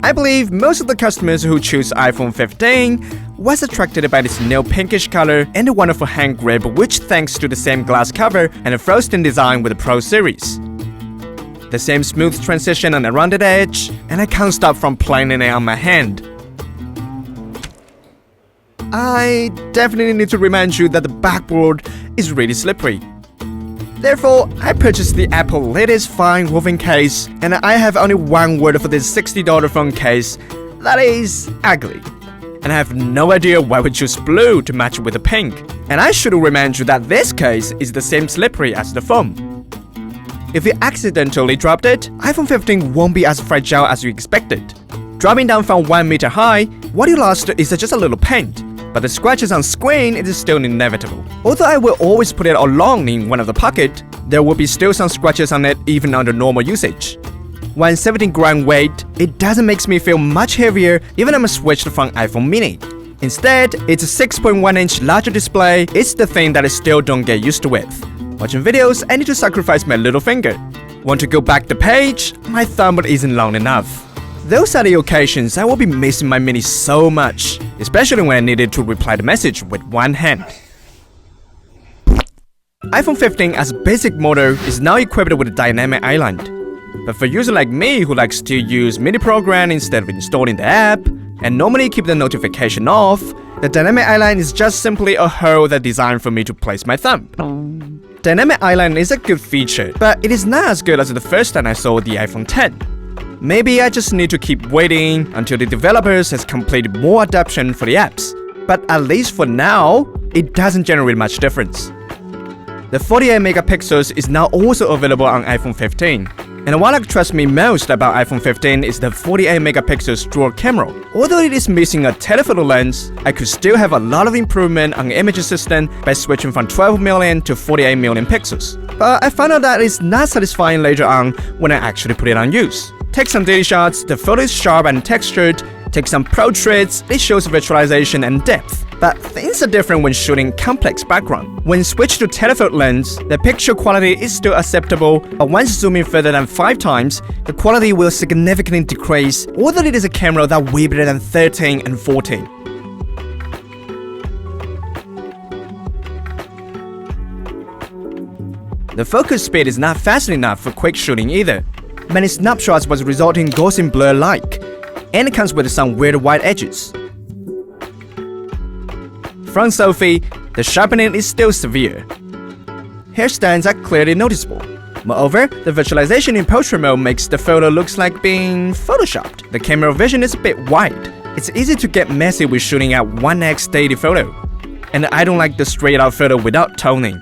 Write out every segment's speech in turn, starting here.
I believe most of the customers who choose iPhone 15 was attracted by this new pinkish color and the wonderful hand grip, which thanks to the same glass cover and a frosting design with the Pro series. The same smooth transition on the rounded edge, and I can't stop from playing it on my hand. I definitely need to remind you that the backboard is really slippery. Therefore, I purchased the Apple latest fine woven case, and I have only one word for this $60 phone case, that is ugly. And I have no idea why we choose blue to match with the pink. And I should remind you that this case is the same slippery as the phone. If you accidentally dropped it, iPhone 15 won't be as fragile as you expected. Dropping down from 1 meter high, what you lost is just a little paint. But the scratches on screen is still inevitable. Although I will always put it along in one of the pockets, there will be still some scratches on it even under normal usage. 117 gram weight, it doesn't make me feel much heavier even I'm switched from iPhone mini. Instead, it's a 6.1-inch larger display. It's the thing that I still don't get used to with. Watching videos, I need to sacrifice my little finger. Want to go back the page? My thumb isn't long enough. Those are the occasions I will be missing my mini so much, especially when I needed to reply the message with one hand. iPhone 15 as basic model is now equipped with a dynamic island. But for users like me who likes to use mini program instead of installing the app, and normally keep the notification off, the dynamic island is just simply a hole that's designed for me to place my thumb. Dynamic island is a good feature, but it is not as good as the first time I saw the iPhone 10. Maybe I just need to keep waiting until the developers has completed more adaptation for the apps. But at least for now, it doesn't generate much difference. The 48 megapixels is now also available on iPhone 15. And what attracts me most about iPhone 15 is the 48 megapixels dual camera. Although it is missing a telephoto lens, I could still have a lot of improvement on the image system by switching from 12 million to 48 million pixels. But I found out that it's not satisfying later on when I actually put it on use. Take some daily shots, the photo is sharp and textured. Take some portraits, it shows visualization and depth. But things are different when shooting complex background. When switched to telephoto lens, the picture quality is still acceptable, but once zooming further than 5 times, the quality will significantly decrease, although it is a camera that way better than 13 and 14. The focus speed is not fast enough for quick shooting either. Many snapshots was resulting in ghost blur-like, and it comes with some weird white edges. Front selfie, the sharpening is still severe. Hair stands are clearly noticeable. Moreover, the visualization in portrait mode makes the photo looks like being photoshopped. The camera vision is a bit wide. It's easy to get messy with shooting at 1x daily photo. And I don't like the straight out photo without toning.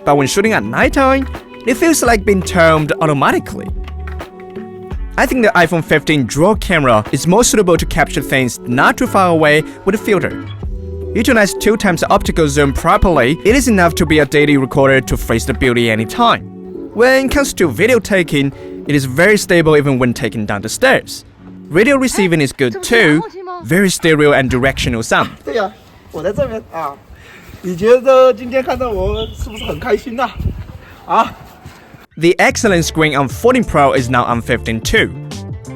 But when shooting at nighttime, it feels like being toned automatically. I think the iPhone 15 dual camera is more suitable to capture things not too far away with a filter. Utilize 2 times the optical zoom properly, it is enough to be a daily recorder to face the beauty anytime. When it comes to video taking, it is very stable even when taken down the stairs. Radio receiving is good too, very stereo and directional sound. 对呀，我在这边啊。你觉得今天看到我是不是很开心呐？啊？ The excellent screen on 14 Pro is now on 15 too.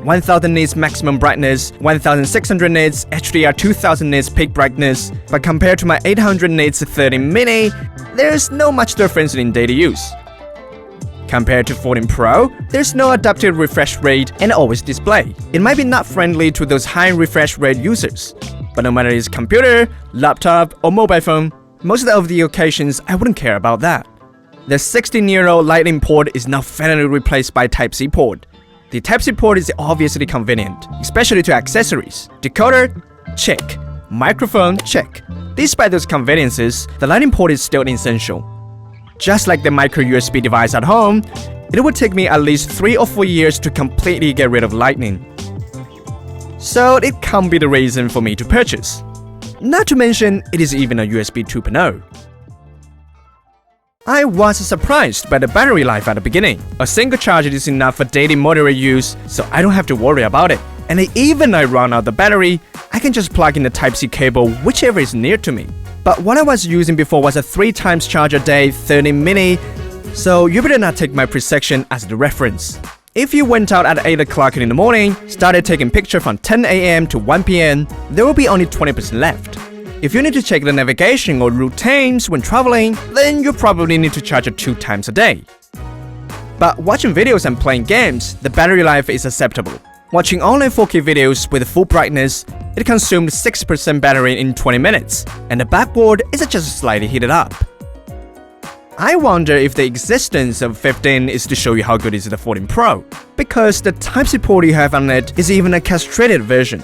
1000 nits maximum brightness, 1600 nits, HDR 2000 nits peak brightness, but compared to my 800 nits 13 mini, there's no much difference in daily use. Compared to 14 Pro, there's no adaptive refresh rate and always display. It might be not friendly to those high refresh rate users, but no matter it's computer, laptop, or mobile phone, most of the occasions I wouldn't care about that. The 16-year-old Lightning port is now finally replaced by Type-C port. The Type-C port is obviously convenient, especially to accessories. Decoder? Check. Microphone? Check. Despite those conveniences, the Lightning port is still essential. Just like the micro USB device at home, it would take me at least 3 or 4 years to completely get rid of Lightning. So it can't be the reason for me to purchase. Not to mention, it is even a USB 2.0. I was surprised by the battery life at the beginning. A single charge is enough for daily moderate use, so I don't have to worry about it. And even if I run out the battery, I can just plug in the Type-C cable whichever is near to me. But what I was using before was a 3x charger day 30 mini, so you better not take my pre-section as the reference. If you went out at 8 o'clock in the morning, started taking pictures from 10 AM to 1 PM, there will be only 20% left. If you need to check the navigation or routines when traveling, then you probably need to charge it 2 times a day. But watching videos and playing games, the battery life is acceptable. Watching online 4K videos with full brightness, it consumed 6% battery in 20 minutes, and the backboard is just slightly heated up. I wonder if the existence of 15 is to show you how good is the 14 Pro, because the Type-C port you have on it is even a castrated version.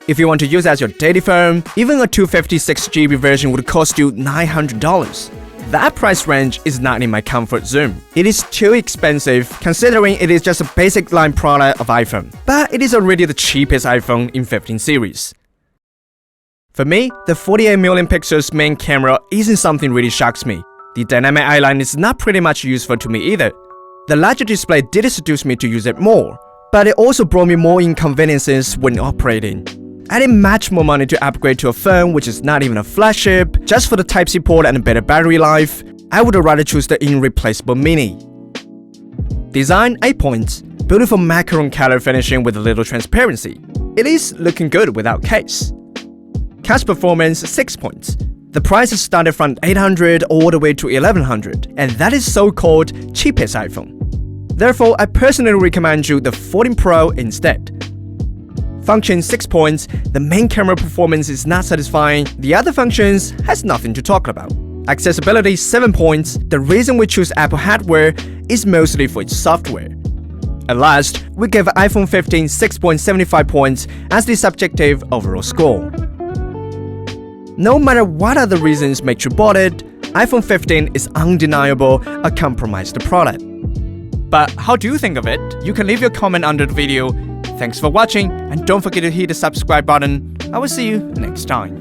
If you want to use it as your daily phone, even a 256GB version would cost you $900. That price range is not in my comfort zone. It is too expensive considering it is just a basic line product of iPhone, but it is already the cheapest iPhone in 15 series. For me, the 48 million pixels main camera isn't something really shocks me. The dynamic eyeline is not pretty much useful to me either. The larger display did seduce me to use it more, but it also brought me more inconveniences when operating. I didn't much more money to upgrade to a phone which is not even a flagship, just for the Type-C port and a better battery life. I would rather choose the irreplaceable Mini. Design 8 points, beautiful macaron color finishing with a little transparency. It is looking good without case. Cash performance 6 points. The price is started from $800 all the way to $1,100, and that is so-called cheapest iPhone. Therefore, I personally recommend you the 14 Pro instead. Function 6 points, the main camera performance is not satisfying, the other functions has nothing to talk about. Accessibility 7 points, the reason we choose Apple hardware is mostly for its software. And last, we give iPhone 15 6.75 points as the subjective overall score. No matter what other reasons make you bought it, iPhone 15 is undeniable a compromised product. But how do you think of it? You can leave your comment under the video. Thanks for watching, and don't forget to hit the subscribe button. I will see you next time.